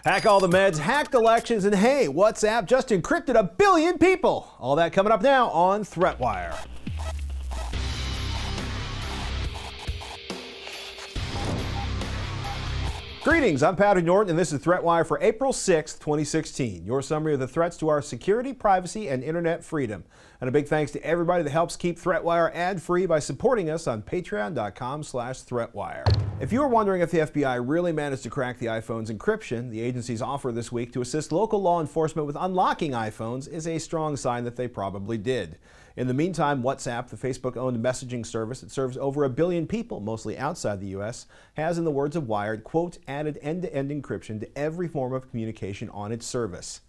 Hack all the meds, hacked elections, and hey, WhatsApp just encrypted 1 billion people. All that coming up now on ThreatWire. Greetings, I'm Patrick Norton, and this is ThreatWire for April 6th, 2016. Your summary of the threats to our security, privacy, and internet freedom. And a big thanks to everybody that helps keep ThreatWire ad-free by supporting us on patreon.com/ThreatWire. If you were wondering if the FBI really managed to crack the iPhone's encryption, the agency's offer this week to assist local law enforcement with unlocking iPhones is a strong sign that they probably did. In the meantime, WhatsApp, the Facebook-owned messaging service that serves over 1 billion people, mostly outside the U.S., has, in the words of Wired, quote, added end-to-end encryption to every form of communication on its service.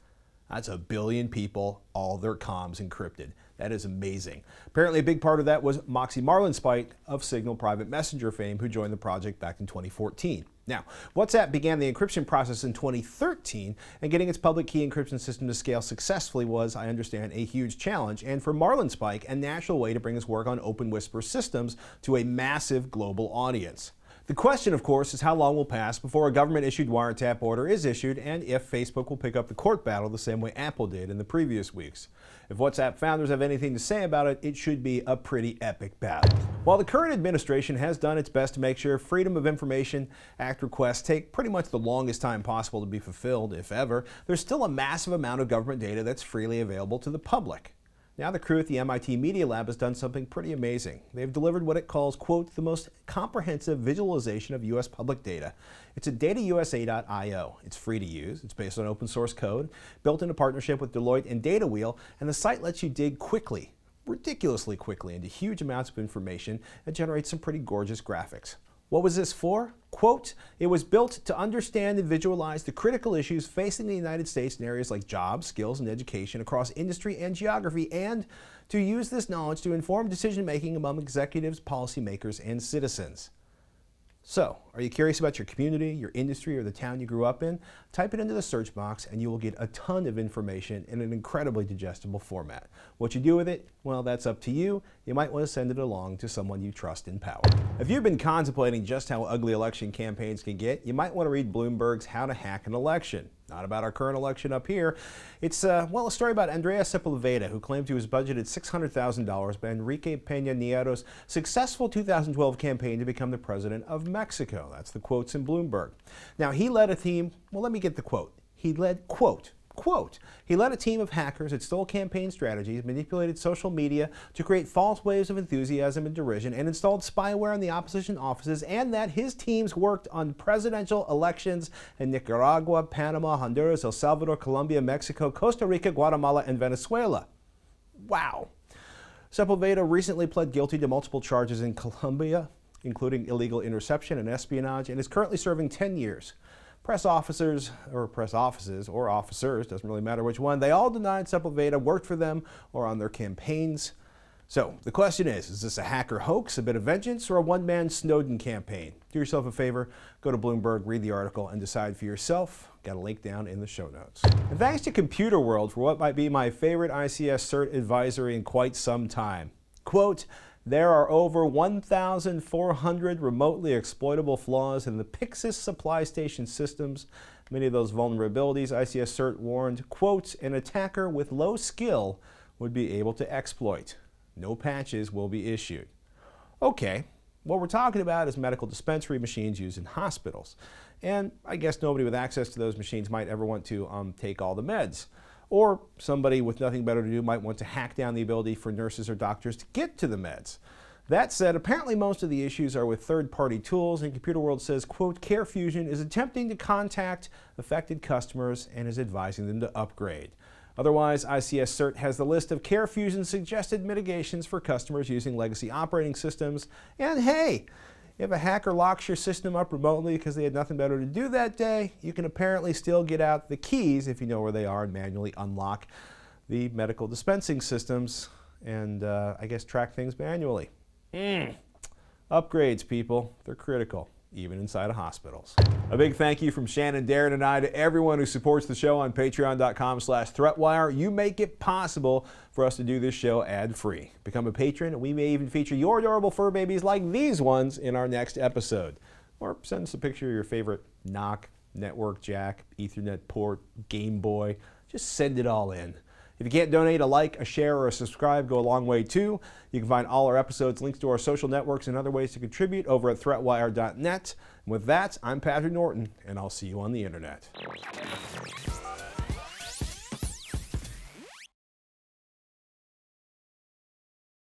That's 1 billion people, all their comms encrypted. That is amazing. Apparently a big part of that was Moxie Marlinspike of Signal Private Messenger fame, who joined the project back in 2014. Now, WhatsApp began the encryption process in 2013, and getting its public key encryption system to scale successfully was, I understand, a huge challenge, and for Marlinspike, a natural way to bring his work on Open Whisper systems to a massive global audience. The question, of course, is how long will pass before a government-issued wiretap order is issued and if Facebook will pick up the court battle the same way Apple did in the previous weeks. If WhatsApp founders have anything to say about it, it should be a pretty epic battle. While the current administration has done its best to make sure Freedom of Information Act requests take pretty much the longest time possible to be fulfilled, if ever, there's still a massive amount of government data that's freely available to the public. Now the crew at the MIT Media Lab has done something pretty amazing. They've delivered what it calls, quote, the most comprehensive visualization of U.S. public data. It's at datausa.io. It's free to use. It's based on open source code, built in a partnership with Deloitte and DataWheel, and the site lets you dig quickly, ridiculously quickly, into huge amounts of information and generate some pretty gorgeous graphics. What was this for? Quote, it was built to understand and visualize the critical issues facing the United States in areas like jobs, skills, and education across industry and geography, and to use this knowledge to inform decision-making among executives, policymakers, and citizens. So, are you curious about your community, your industry, or the town you grew up in? Type it into the search box and you will get a ton of information in an incredibly digestible format. What you do with it, well, that's up to you. You might want to send it along to someone you trust in power. If you've been contemplating just how ugly election campaigns can get, you might want to read Bloomberg's How to Hack an Election. Not about our current election up here. It's, a story about Andrea Sepulveda, who claimed he was budgeted $600,000 by Enrique Peña Nieto's successful 2012 campaign to become the president of Mexico. That's the quotes in Bloomberg. Now, he led a team, well, let me get the quote. He led, quote, he led a team of hackers that stole campaign strategies, manipulated social media to create false waves of enthusiasm and derision, and installed spyware in the opposition offices, and that his teams worked on presidential elections in Nicaragua, Panama, Honduras, El Salvador, Colombia, Mexico, Costa Rica, Guatemala, and Venezuela. Wow. Sepulveda recently pled guilty to multiple charges in Colombia, including illegal interception and espionage, and is currently serving 10 years. Press officers, doesn't really matter which one, they all denied Sepulveda worked for them or on their campaigns. So the question is this a hacker hoax, a bit of vengeance, or a one-man Snowden campaign? Do yourself a favor, go to Bloomberg, read the article, and decide for yourself. Got a link down in the show notes. And thanks to Computer World for what might be my favorite ICS CERT advisory in quite some time. Quote, there are over 1,400 remotely exploitable flaws in the Pixis supply station systems. Many of those vulnerabilities, ICS CERT warned, quote, an attacker with low skill would be able to exploit. No patches will be issued. Okay, what we're talking about is medical dispensary machines used in hospitals. And I guess nobody with access to those machines might ever want to take all the meds. Or somebody with nothing better to do might want to hack down the ability for nurses or doctors to get to the meds. That said, apparently most of the issues are with third-party tools, and Computer World says, quote, Carefusion is attempting to contact affected customers and is advising them to upgrade. Otherwise, ICS CERT has the list of Carefusion's suggested mitigations for customers using legacy operating systems. And hey, if a hacker locks your system up remotely because they had nothing better to do that day, you can apparently still get out the keys if you know where they are and manually unlock the medical dispensing systems and I guess track things manually. Upgrades, people, they're critical. even inside of hospitals. A big thank you from Shannon, Darren, and I to everyone who supports the show on patreon.com/ThreatWire. You make it possible for us to do this show ad-free. Become a patron, and we may even feature your adorable fur babies like these ones in our next episode. Or send us a picture of your favorite knock, network jack, Ethernet port, Game Boy. Just send it all in. If you can't donate, a like, a share, or a subscribe go a long way too. You can find all our episodes, links to our social networks, and other ways to contribute over at ThreatWire.net. And with that, I'm Patrick Norton, and I'll see you on the internet.